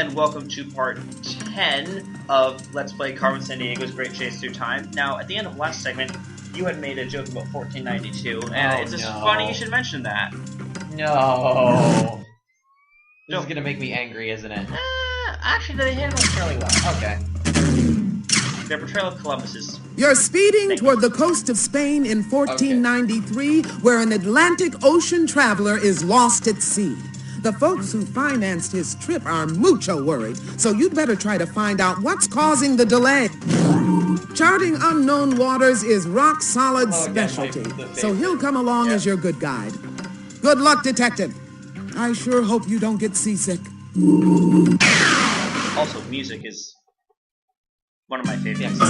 and welcome to part 10 of Let's Play Carmen Sandiego's Great Chase Through Time. Now, at the end of last segment, you had made a joke about 1492, and it's just funny you should mention that. No. This is gonna make me angry, isn't it? Actually, they handled it fairly well. Okay. Their portrayal of Columbus is... You're speeding toward the coast of Spain in 1493, where an Atlantic Ocean traveler is lost at sea. The folks who financed his trip are mucho worried, so you'd better try to find out what's causing the delay. Charting unknown waters is rock-solid specialty, so he'll come along as your good guide. Good luck, Detective. I sure hope you don't get seasick. Also, music is one of my favorites.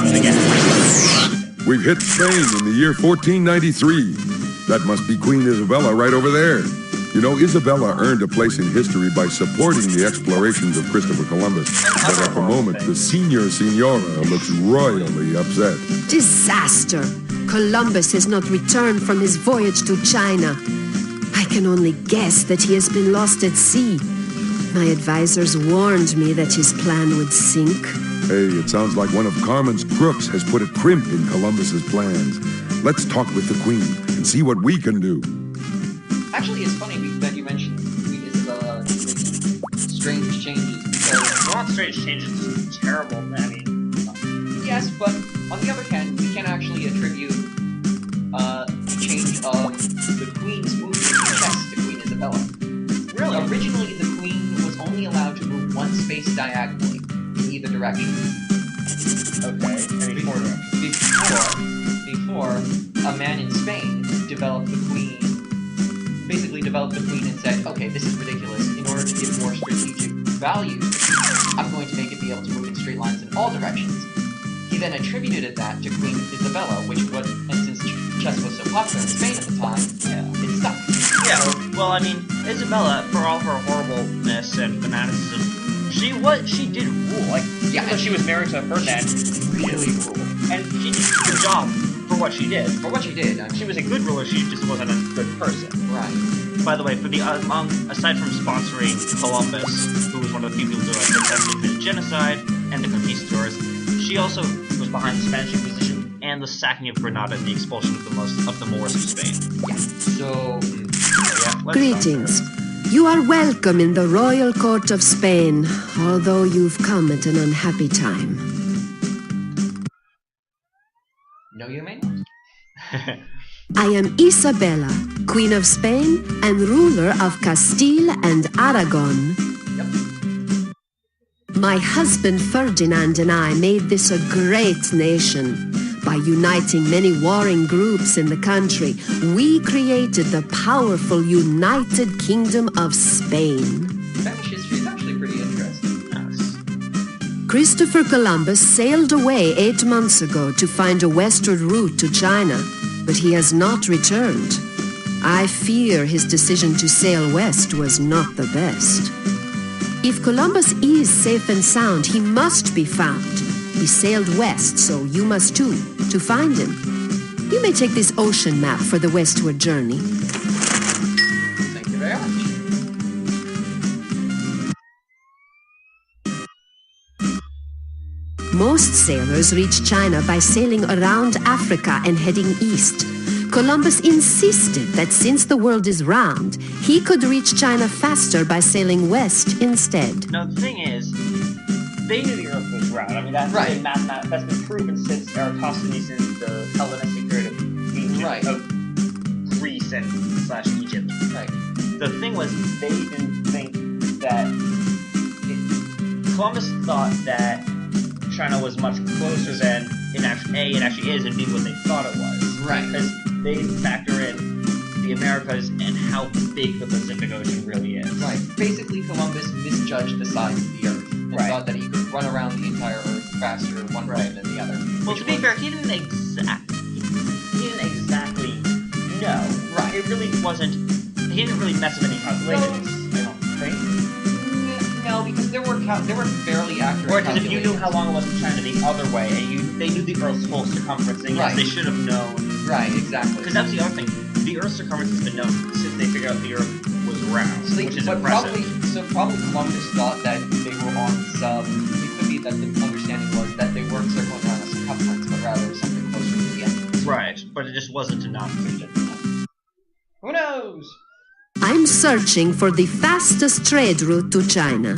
We've hit Spain in the year 1493. That must be Queen Isabella right over there. You know, Isabella earned a place in history by supporting the explorations of Christopher Columbus. But at the moment, the Senora looks royally upset. Disaster! Columbus has not returned from his voyage to China. I can only guess that he has been lost at sea. My advisors warned me that his plan would sink. Hey, it sounds like one of Carmen's crooks has put a crimp in Columbus's plans. Let's talk with the Queen and see what we can do. Actually, it's funny that you mentioned Queen Isabella making strange changes. Because not strange changes, it's terrible. I mean, yes, but on the other hand, we can actually attribute the change of the Queen's movement in chess to Queen Isabella. Really? Originally, the Queen was only allowed to move one space diagonally in either direction. Okay, and before a man in Spain developed the Queen. Basically developed the Queen and said, okay, this is ridiculous. In order to give more strategic value, I'm going to make it be able to move in straight lines in all directions. He then attributed that to Queen Isabella, and since chess was so popular in Spain at the time, it stuck. Yeah, well, I mean, Isabella, for all her horribleness and fanaticism, she did rule. Like, even though she was married to Ferdinand, really ruled. And she did a good job for what she did. For what she did. She was a good ruler, she just wasn't a good person. Right. By the way, for the aside from sponsoring Columbus, who was one of the few people who attempted the genocide and the conquistadors, she also was behind the Spanish Inquisition and the sacking of Granada and the expulsion of the Moors of Spain. Yeah. So, Greetings. You are welcome in the royal court of Spain, although you've come at an unhappy time. No, you may not. I am Isabella, Queen of Spain and ruler of Castile and Aragon. Yep. My husband Ferdinand and I made this a great nation. By uniting many warring groups in the country, we created the powerful United Kingdom of Spain. Spanish history is actually pretty interesting. Yes. Christopher Columbus sailed away 8 months ago to find a westward route to China, but he has not returned. I fear his decision to sail west was not the best. If Columbus is safe and sound, he must be found. He sailed west, so you must too, to find him. You may take this ocean map for the westward journey. Thank you very much. Most sailors reach China by sailing around Africa and heading east. Columbus insisted that since the world is round, he could reach China faster by sailing west instead. Now, the thing is, they knew the Earth was round. I mean, that's been proven since Eratosthenes in the Hellenistic period of Greece and / Egypt. Right. The thing was, they didn't think that... Columbus thought that China was much closer than it actually is, and B, what they thought it was. Right. Because they didn't factor in the Americas and how big the Pacific Ocean really is. Right. Basically, Columbus misjudged the size of the Earth and thought that he could run around the entire Earth faster one way than the other. Well, to be fair, he didn't exactly know. Right. It really wasn't. He didn't really mess with any calculations. I don't think. No, because there were fairly accurate. Or because if you knew how long it was from China the other way, and they knew the Earth's whole circumference, then yes, they should have known. Right, exactly. Because that's the other thing. The Earth's circumference has been known since they figured out the Earth was round, which is impressive. Probably Columbus thought that they were on that the understanding was that they weren't circling around a circumference, but rather something closer to the end. Right, but it just wasn't enough. Who knows? I'm searching for the fastest trade route to China.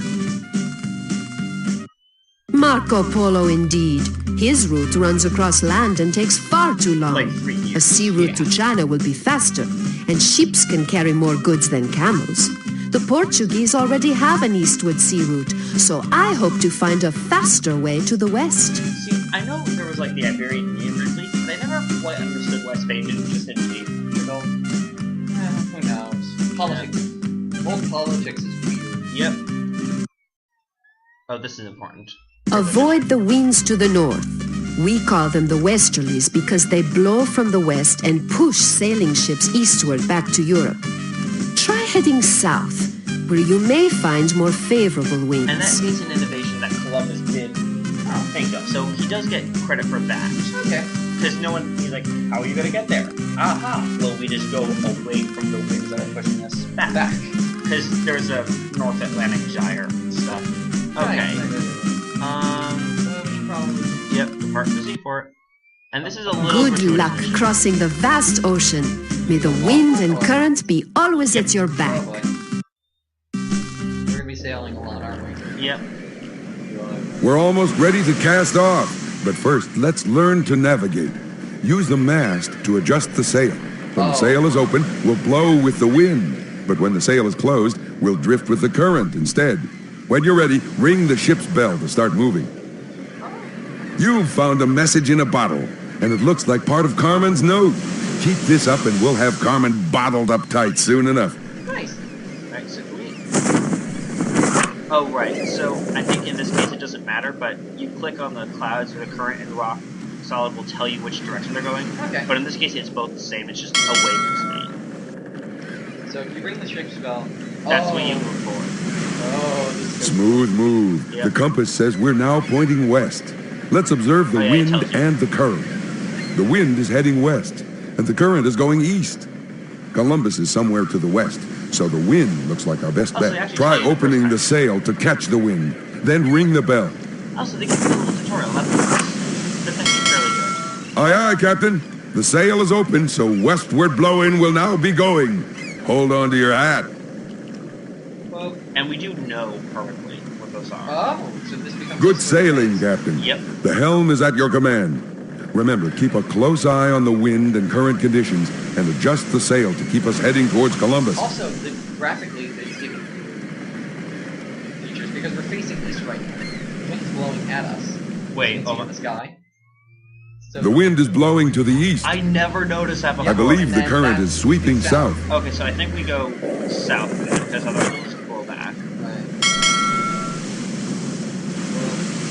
Marco Polo indeed. His route runs across land and takes far too long. Like 3 years. A sea route to China will be faster, and ships can carry more goods than camels. The Portuguese already have an eastward sea route, so I hope to find a faster way to the west. See, I know there was like the Iberian Indian fleet, but I never quite understood why Spain didn't just invade Portugal. Who knows? Politics. World politics is weird. Yep. Oh, this is important. Avoid the winds to the north. We call them the westerlies because they blow from the west and push sailing ships eastward back to Europe. Try heading south, where you may find more favorable winds. And that is an innovation that Columbus did think of, so he does get credit for that. Okay. Because no one, he's like, how are you going to get there? Aha! Well, we just go away from the winds that are pushing us back. Because there's a North Atlantic gyre and stuff. Okay. Yep, depart the seaport. And this is a little Good luck gratuitous. crossing the vast ocean. May the wind and current be always at your back. Oh boy. We're gonna be sailing a lot, aren't we? Yep. We're almost ready to cast off. But first, let's learn to navigate. Use the mast to adjust the sail. When the sail is open, we'll blow with the wind. But when the sail is closed, we'll drift with the current instead. When you're ready, ring the ship's bell to start moving. You've found a message in a bottle, and it looks like part of Carmen's note. Keep this up and we'll have Carmen bottled up tight soon enough. Nice. Right, so oh, right. So I think in this case it doesn't matter, but you click on the clouds or the current and rock solid will tell you which direction they're going. Okay. But in this case it's both the same, it's just away from Spain. So if you ring the ship's bell, That's what you move forward. Oh, this is Smooth move. Yep. The compass says we're now pointing west. Let's observe the Oh, yeah, it wind tells you. and the current. The wind is heading west, and the current is going east. Columbus is somewhere to the west, so the wind looks like our best Oh, so they bet. actually Try tell you the opening first the sail to catch the wind, then ring the bell. Also, they give you a little tutorial. That's actually fairly good. Aye, aye, Captain. The sail is open, so westward blowing will now be going. Hold on to your hat. well, And we do know perfectly what those are. oh, so this becomes Good a sort of sailing, race. Captain. Yep. The helm is at your command. Remember, keep a close eye on the wind and current conditions and adjust the sail to keep us heading towards Columbus. Also, graphically, they've given features because we're facing east right now. The wind's blowing at us. Wait, You can see in the sky. So The wind is blowing to the east. I never noticed that before. I believe and the then current that is sweeping moves south. Okay, so I think we go south then, because otherwise we'll just blow back. Right.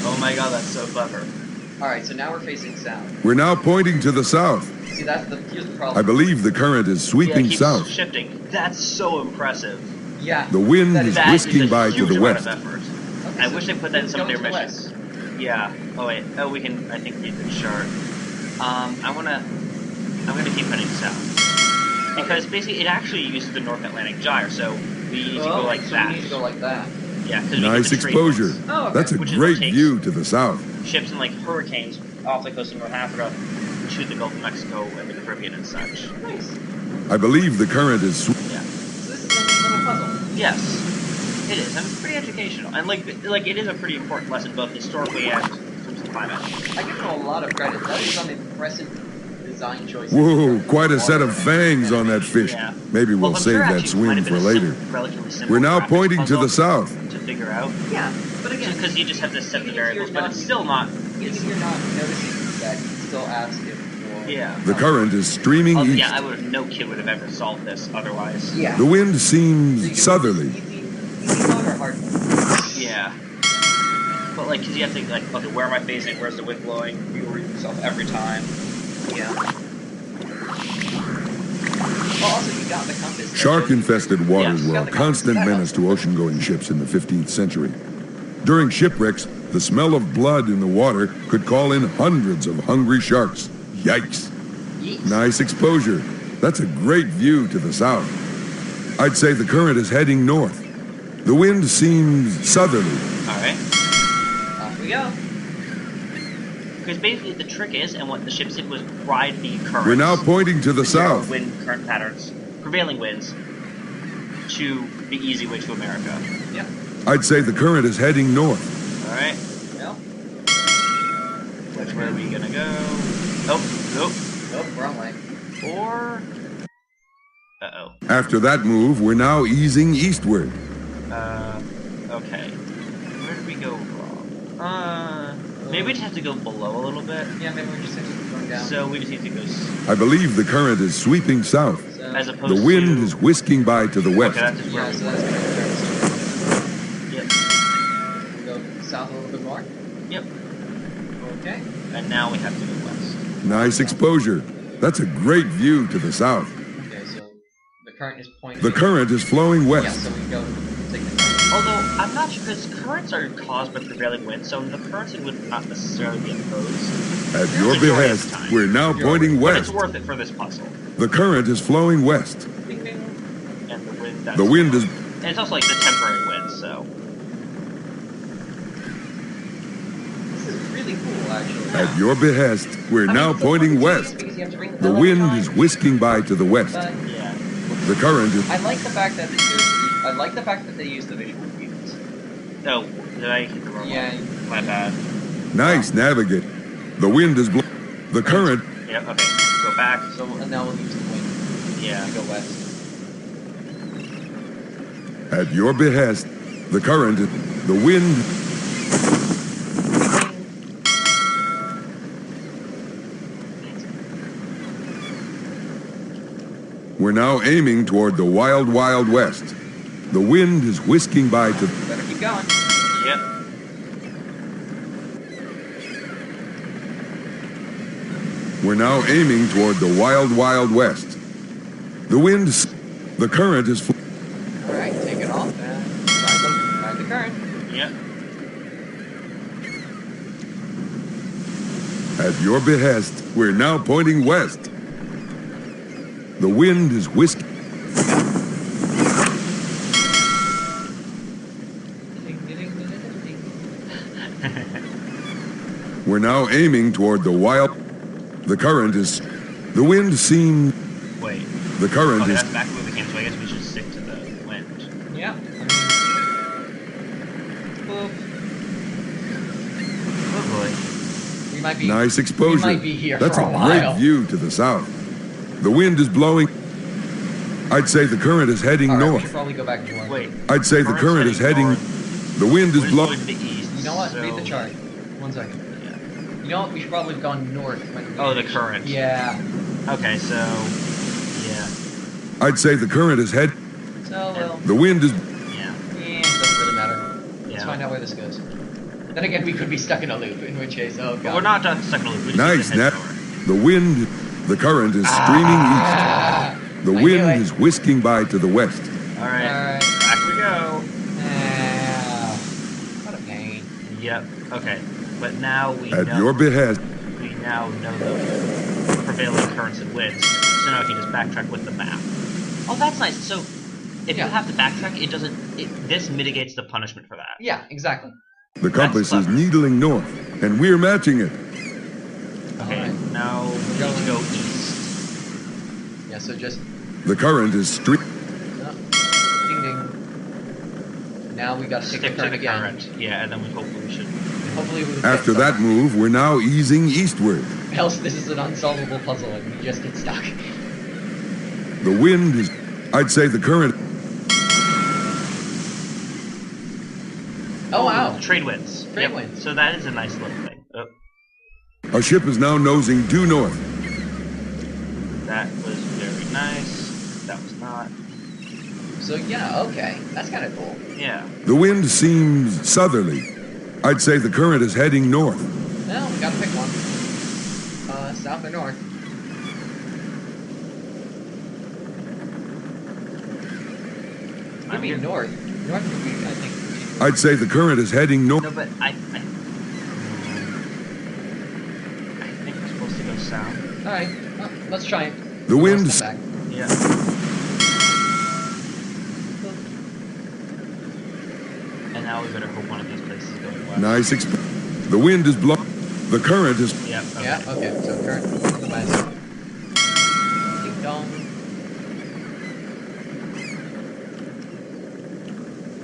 Oh my god, that's so clever. All right, so now we're facing south. We're now pointing to the south. See, here's the I problem. believe the current is Yeah, sweeping it keeps south. shifting. That's so impressive. Yeah. The wind that is That whisking is a by to huge the amount west. of effort. Okay, I so wish they put that in it's some of their going to the missions. west. Yeah. Oh wait. Oh, we can. I think read the chart. I'm gonna keep heading south because basically it actually uses the North Atlantic gyre, so we need to go like so that. we need to go like that. Yeah, because Nice exposure. Oh, okay. That's a Which is great what takes- view to the south. Ships in like hurricanes off the coast of North Africa to the Gulf of Mexico and the Caribbean and such. Nice. I believe the current is Yeah. So this is a little puzzle. Yes, it is, and it's pretty educational, and like it is a pretty important lesson both historically and in terms of climate. I give them a lot of credit. That is some impressive design choice. Whoa, quite a set of fangs on that fish. Yeah. Maybe we'll I'm save sure that actually swim might have for been a later. relatively simple We're now graphics pointing to the puzzle south. to figure out. Yeah, but again, Because you just have to set the even if variables, you're but not- it's still not. even if you're not noticing that, you still ask it for. Yeah. The current is streaming Oh, east. yeah, no kid would have ever solved this otherwise. Yeah. The wind seems southerly. Easy mode or hard mode? Yeah. But like, cause you have to like, okay, where am I facing? Where's the wind blowing? You orient yourself every time. Yeah. Well, also you got the compass. Shark-infested waters Yes, were a got the constant compass. menace to ocean-going ships in the 15th century. During shipwrecks, the smell of blood in the water could call in hundreds of hungry sharks. Yikes. Yeet. Nice exposure. That's a great view to the south. I'd say the current is heading north. The wind seems southerly. All right. Off we we go. Because basically the trick is, and what the ships did was ride the currents. We're now pointing to the south. Wind current patterns, prevailing winds, to the easy way to America. Yep. I'd say the current is heading north. Alright. Well. Which way are we gonna go? Oh, nope. Nope, wrong way. Or... Uh-oh. After that move, we're now easing eastward. Okay. Where did we go wrong? Maybe we just have to go below a little bit. Yeah, maybe we're just going down. So we just need to go... I believe the current is sweeping south. So, As opposed The wind to... is whisking by to the west. Okay, that's just where yeah, we so were. that's going to Yep. we go south a little bit more. Yep. Okay. And now we have to go west. Nice exposure. That's a great view to the south. Okay, so the current is pointing. The current is flowing Yeah, west. so we go take the current. Although, I'm not sure, because currents are caused by prevailing winds, so the currents would not necessarily be opposed. At your Majority of behest, the time. we're now pointing But it's west. worth it for this puzzle. The current is flowing west. Ding, ding. And the wind... That's The wind is... And it's also like the temporary wind, so... This is really cool, actually. At your behest, we're now it's a pointing little west. tedious because you have to ring the The bell every wind time, is whisking by to the west. But Yeah. The current is... I like the fact that they use the visual cues. Oh, did I hit the wrong Yeah. one? My bad. Nice, navigate. The wind is... The current... Yeah, okay. Go back. So and now we'll use the wind Yeah. to go west. At your behest, the current is... The wind... We're now aiming toward the wild, wild west. The wind is whisking by to... Better keep going. Yep. We're now aiming toward the wild, wild west. The wind... The current is... Alright, take it off and ride the current. Yep. At your behest, we're now pointing west. The wind is whisking... Ding, ding, ding, ding, ding, ding. We're now aiming toward the wild... The current is... The wind seems... Wait. The current Okay, is... that's back where we came, so I guess we should stick to the wind. Yeah. Boop. Oh boy. We might be. Nice exposure. We might be here That's for a while. great view to the south. The wind is blowing... I'd say the current is heading Alright, we north. should probably go back north. Wait. I'd say the current is heading... north. The wind is We're blowing... going to the east. You know what? So... Read the chart. 1 second. Yeah. You know what? We should probably have gone north. When Oh, the current. Yeah. Okay, so... Yeah. I'd say the current is head... So, well, The wind is... Yeah. it doesn't really matter. Let's Yeah. find out where this goes. Then again, we could be stuck in a loop, in which case, oh god. But we're not done second loop. We just Nice, need to head Nat. north. The wind... The current is streaming Ah, east. The I knew wind it. is whisking by to the west. Alright. Alright. Back we go. Ah, what a pain. Yep. Okay. But now we At know... your behest, We now know the prevailing currents and winds, so now we can just backtrack with the map. Oh, that's nice. So, if Yeah. you have to backtrack, it doesn't... this mitigates the punishment for that. Yeah, exactly. the compass is clever. needling north, and we're matching it. Okay, Alright. now we need to go east. Yeah, so just The current is ding ding. Now we gotta take Stick the to current the again. current. Yeah, and then we hopefully should... Hopefully we'll After get that move, we're now easing eastward. something. Else this is an unsolvable puzzle and we just get stuck. The wind is... I'd say the current... Oh wow. Trade winds. Trade winds. So that is a nice little thing. Oh, Our ship is now nosing due north. that was very nice. That was not. So yeah, okay. That's kinda cool. Yeah. The wind seems southerly. I'd say the current is heading north. Well, we gotta pick one. South or north? Could be north. North would be, I think. I'd say the current is heading No, north. but I think we're supposed to go south. Alright, well, let's try it. The wind... Step back. Yeah. And now we better hope one of these places is going west. Nice The wind is blowing. The current is... Yeah. Okay. Yeah, okay, so current. Go by. Ding dong.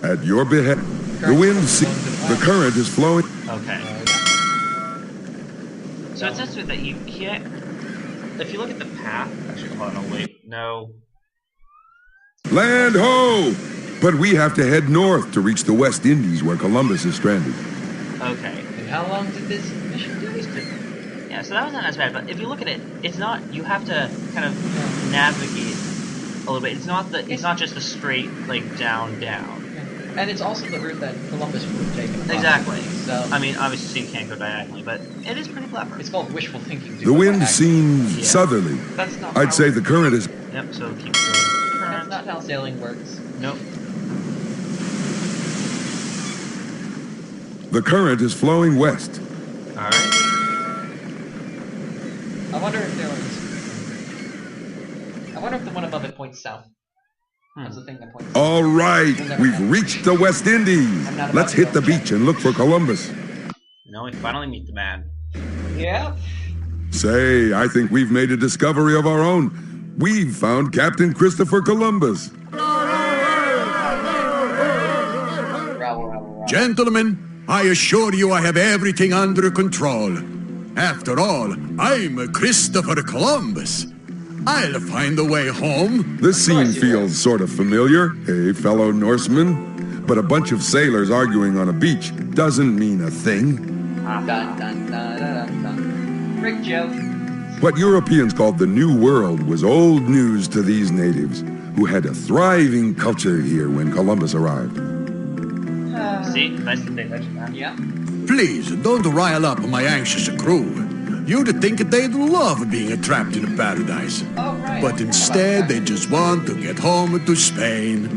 At your behest. The wind... The current is flowing... Okay. So it says that you can't... If you look at the path... Actually, hold on, wait. No. Land ho! But we have to head north to reach the West Indies where Columbus is stranded. Okay. And how long did this mission do? Yeah, so that wasn't as bad, but if you look at it, it's not... You have to kind of navigate a little bit. It's not just a straight, like, down. And it's also the route that Columbus would have taken. Exactly. So I mean, obviously you can't go diagonally, but it is pretty clever. it's called wishful thinking. The wind seems southerly. That's not I'd say the current is... Yep, so keep going. That's not how sailing works. Nope. The current is flowing west. Alright. I wonder if the one above it points south. That's the thing that points south. All right, we've reached the West Indies. Let's hit the beach and look for Columbus. No, we finally meet the man. Yeah. Say, I think we've made a discovery of our own. We've found Captain Christopher Columbus. Gentlemen, I assure you I have everything under control. After all, I'm Christopher Columbus. I'll find a way home. This scene feels sort of familiar, hey, fellow Norsemen? But a bunch of sailors arguing on a beach doesn't mean a thing. Dun, dun, dun, dun, dun, dun. Rick joke. What Europeans called the New World was old news to these natives, who had a thriving culture here when Columbus arrived. See? Nice that they mentioned that. Yeah. Please, don't rile up my anxious crew. You'd think they'd love being trapped in a paradise. Oh, right. But instead, they just want to get home to Spain.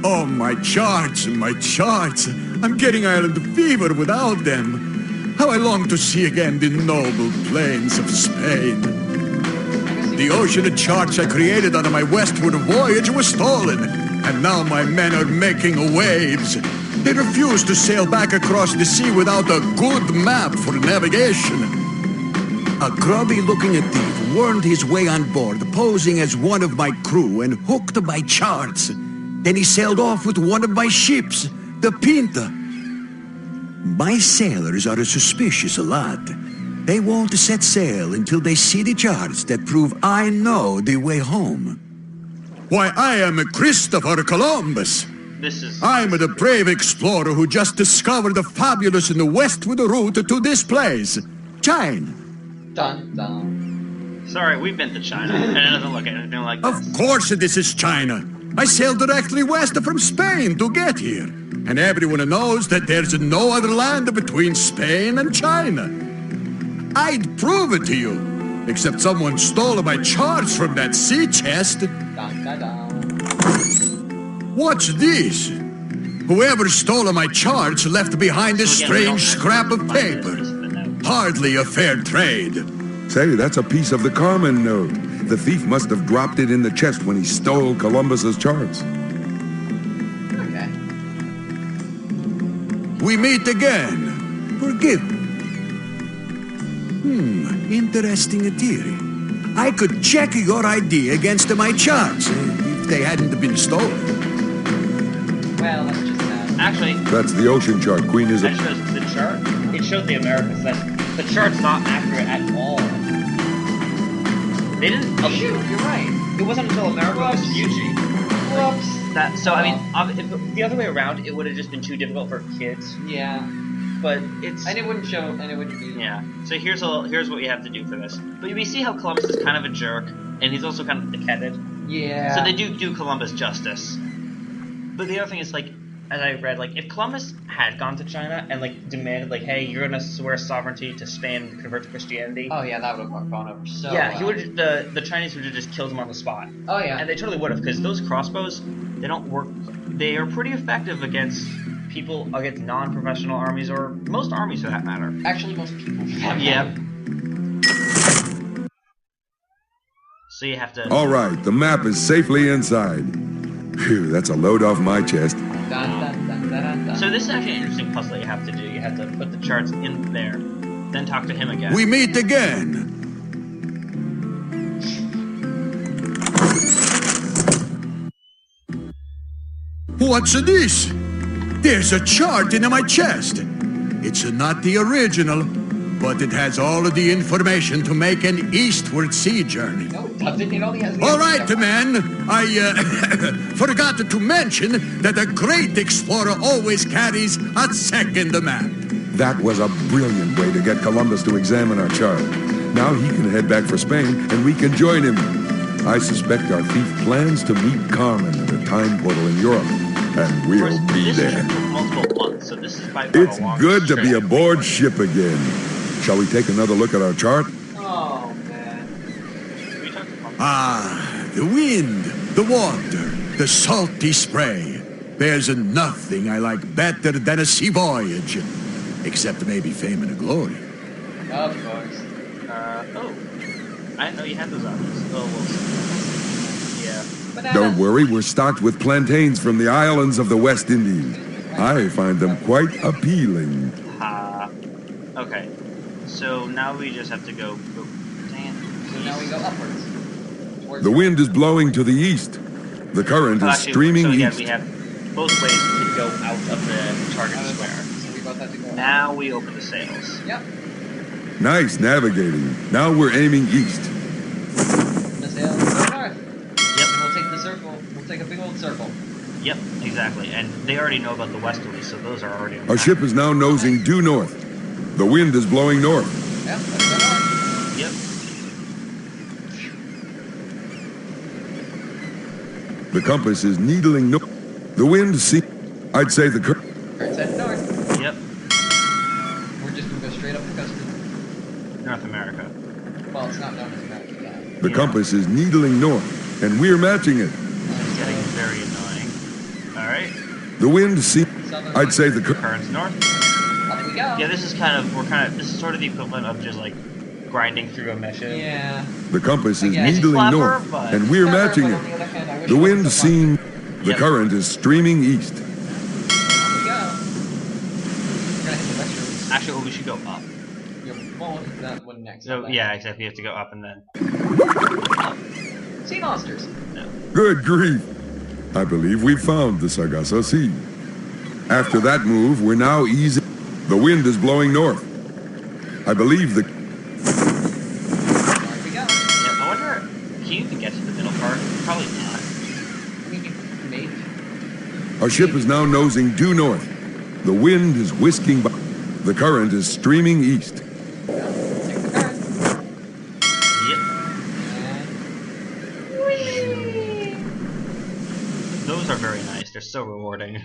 Oh, my charts, my charts. I'm getting island fever without them. How I long to see again the noble plains of Spain. The ocean charts I created on my westward voyage were stolen, and now my men are making waves. They refuse to sail back across the sea without a good map for navigation. A grubby-looking thief wormed his way on board, posing as one of my crew and hooked my charts. Then he sailed off with one of my ships, the Pinta. My sailors are a suspicious lot. They won't set sail until they see the charts that prove I know the way home. Why, I am Christopher Columbus. I'm the brave explorer who just discovered the fabulous and the westward route to this place, China. Dun, dun. Sorry, we've been to China, and it doesn't look anything like this. Of course this is China. I sailed directly west from Spain to get here. And everyone knows that there's no other land between Spain and China. I'd prove it to you, except someone stole my charts from that sea chest. Dun, dun, dun. What's this? Whoever stole my charts left behind a strange scrap of paper. Hardly a fair trade. Say, that's a piece of the Carmen note. The thief must have dropped it in the chest when he stole Columbus's charts. Okay. We meet again. Forgive me. Interesting theory. I could check your ID against my charts if they hadn't been stolen. Well, that's just that. Actually, That's the ocean chart, Queen is that a... shows the chart. It showed the Americas. The chart's not accurate at all. They didn't. Oh, shoot, you're right. It wasn't until America was Fuji. Whoops. So I mean, if the other way around, it would have just been too difficult for kids. Yeah. But it's And it wouldn't show, and it wouldn't be... yeah. So here's what you have to do for this. But we see how Columbus is kind of a jerk, and he's also kind of thick-headed. Yeah. So they do Columbus justice. But the other thing is, like, as I read, like, if Columbus had gone to China and, like, demanded, like, hey, you're gonna swear sovereignty to Spain and convert to Christianity. Oh, yeah, that would have gone over so Yeah, he well. would. The Chinese would have just killed him on the spot. Oh, yeah. And they totally would have, because those crossbows, they don't work. They are pretty effective against people, against non-professional armies, or most armies for that matter. Actually, most people. Yeah. So you have to. All right, the map is safely inside. Phew, that's a load off my chest. Dun, dun, dun, dun, dun. So this is actually an interesting puzzle that you have to do. You have to put the charts in there, then talk to him again. We meet again. What's this? There's a chart in my chest. It's not the original, but it has all of the information to make an eastward sea journey. No, it doesn't. It only has the All right, answer. men. I forgot to mention that a great explorer always carries a second map. That was a brilliant way to get Columbus to examine our chart. Now he can head back for Spain, and we can join him. I suspect our thief plans to meet Carmen at a time portal in Europe, and we'll be This there. took multiple months, so this is by far It's the longest good to be trip. aboard ship again. Shall we take another look at our chart? Oh, man. We took Ah, the wind, the water, the salty spray. There's nothing I like better than a sea voyage. Except maybe fame and glory. Of course. oh. I didn't know you had those options. Oh, well. Yeah. Bananas. Don't worry, we're stocked with plantains from the islands of the West Indies. I find them quite appealing. Okay. So now we just have to go. Dang it. So now we go upwards. Towards The wind is blowing to the east. The current is Actually, streaming so yeah, east. we have both ways to go out of the target square. So we both have to go. Now we open the sails. Yep. Nice navigating. Now we're aiming east. The sail go north. Yep. And we'll take the circle. We'll take a big old circle. Yep, exactly. And they already know about the westerlies, so those are already on Our the ship is now nosing due north. The wind is blowing north. Yep. Let's go north. Yep. The compass is needling north. The wind I'd say the current. Current's heading north. Yep. We're just gonna go straight up the coast of... North America. Well, it's not known as America yet. The Yeah. compass is needling north, and we're matching it. It's getting very annoying. Alright. The wind Southern I'd say the Currents north. Up we go. Yeah, this is this is sort of the equivalent of just like grinding through a mesh. Yeah. The compass is Yeah, it's needling clever, north, but- and we're Clever, matching but it. on the other hand, I wish The it wind wasn't so fun. the Yep. current is streaming east. Up we go. We're gonna hit the westerlies. Actually, well, we should go up. Well, that one next. So yeah, exactly. You have to go up and then. Sea monsters. No. Good grief. I believe we found the Sargasso Sea. After that move, we're now easing. The wind is blowing north. I believe the There we go. Yeah, I wonder. Can you even get to the middle part? Probably not. I mean, maybe. our ship is now nosing due north. The wind is whisking by. The current is streaming east. Take the current. Yep. And... Those are very nice. They're so rewarding.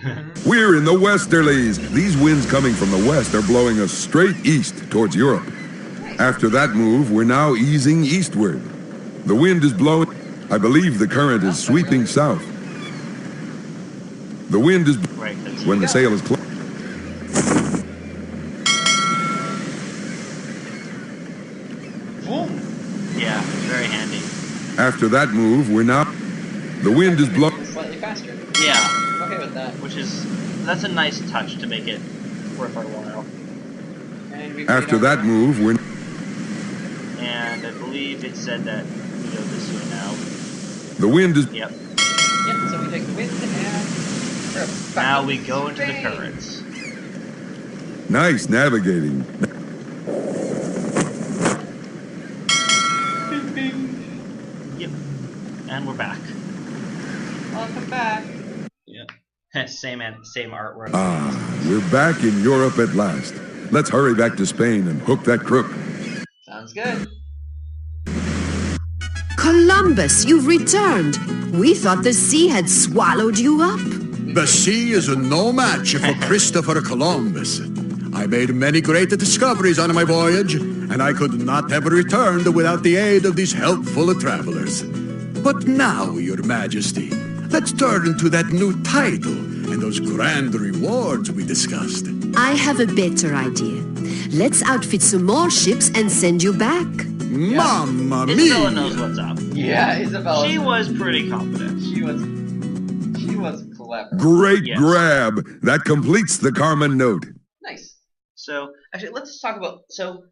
We're in the westerlies. These winds coming from the west are blowing us straight east towards Europe. After that move, we're now easing eastward. The wind is blowing. I believe the current is sweeping south. The wind is Right. That's when the sail is closed. Boom. Yeah, very handy. After that move, we're now. The wind is blowing. Slightly faster. Yeah, I'm okay with that. that's a nice touch to make it worth our while. And we After that move, we're. And I believe it said that we go this way now. The wind is. Yep. Yep, so we take the wind and we're back Now in we go into the Spain. currents. Nice navigating. Bing, bing. Yep. And we're back. Welcome back. Yep. same artwork. Ah, we're back in Europe at last. Let's hurry back to Spain and hook that crook. Sounds good. Columbus, you've returned. We thought the sea had swallowed you up. The sea is no match for Christopher Columbus. I made many great discoveries on my voyage, and I could not have returned without the aid of these helpful travelers. But now, Your Majesty, let's turn to that new title and those grand rewards we discussed. I have a better idea. Let's outfit some more ships and send you back. Mamma Isabella mia! knows what's up. Yeah, Isabella. She was pretty confident. She was clever. clever. Great Yes. grab. That completes the Carmen note. Nice. So, actually, let's talk about... So,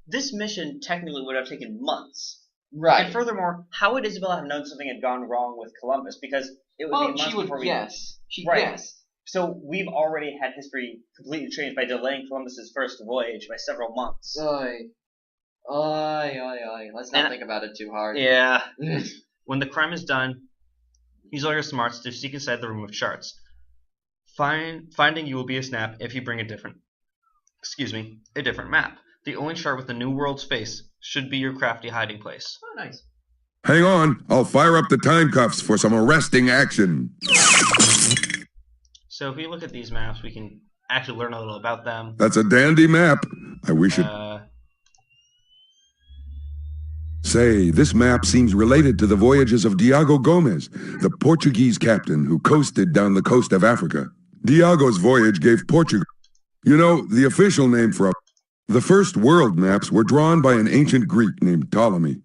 this mission technically would have taken months. Right. And furthermore, how would Isabella have known something had gone wrong with Columbus? Because it would be Well, months she would before we... guess. She'd Right. guess. So, we've already had history completely changed by delaying Columbus's first voyage by several months. Oy. Let's not think about it too hard. Yeah. When the crime is done, use all your smarts to seek inside the room of charts. Finding you will be a snap if you bring a different map. The only chart with the New World's face should be your crafty hiding place. Oh, nice. Hang on. I'll fire up the time cuffs for some arresting action. So if we look at these maps, we can actually learn a little about them. That's a dandy map. I wish it... Say, this map seems related to the voyages of Diego Gomez, the Portuguese captain who coasted down the coast of Africa. Diego's voyage gave Portugal... You know, the official name for the first world maps were drawn by an ancient Greek named Ptolemy.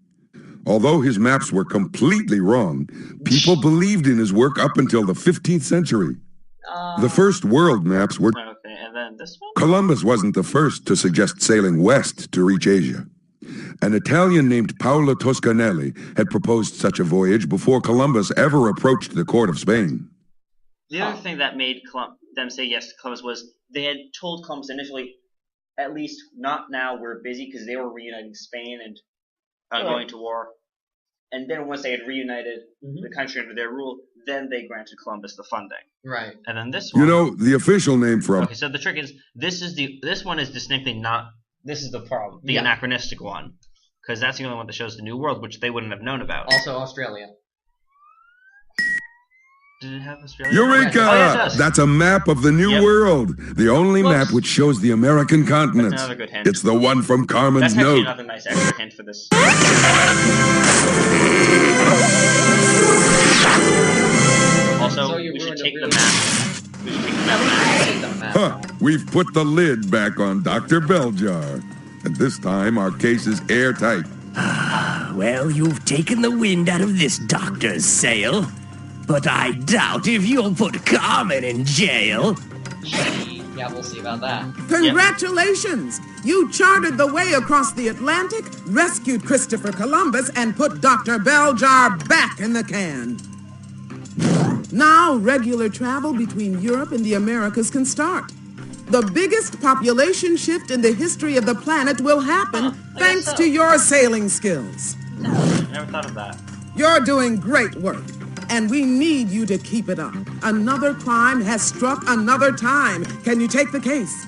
Although his maps were completely wrong, people believed in his work up until the 15th century. The first world maps were... Okay, and then this one? Columbus wasn't the first to suggest sailing west to reach Asia. An Italian named Paolo Toscanelli had proposed such a voyage before Columbus ever approached the court of Spain. The other thing that made them say yes to Columbus was they had told Columbus initially, at least not now, we're busy, because they were reuniting Spain and going to war. And then once they had reunited the country under their rule, then they granted Columbus the funding. Right. And then this one... You know, the official name for... Okay, so the trick is, this one is distinctly not... This is the problem, the anachronistic one. Because that's the only one that shows the New World, which they wouldn't have known about. Also Australia. Did it have Australia? Eureka! Oh, yes, it does. That's a map of the New World. The only map which shows the American continents. That's another good hint. It's the one from Carmen's That's actually note. another nice extra hint for this. Also, So you we should ruined take a the really- map. We should take the map. Huh, we've put the lid back on Dr. Belljar. And this time, our case is airtight. Well, you've taken the wind out of this doctor's sail. But I doubt if you'll put Carmen in jail. Yeah, we'll see about that. Congratulations! You charted the way across the Atlantic, rescued Christopher Columbus, and put Dr. Belljar back in the can. Now, regular travel between Europe and the Americas can start. The biggest population shift in the history of the planet will happen thanks to your sailing skills. Never thought of that. You're doing great work, and we need you to keep it up. Another crime has struck another time. Can you take the case?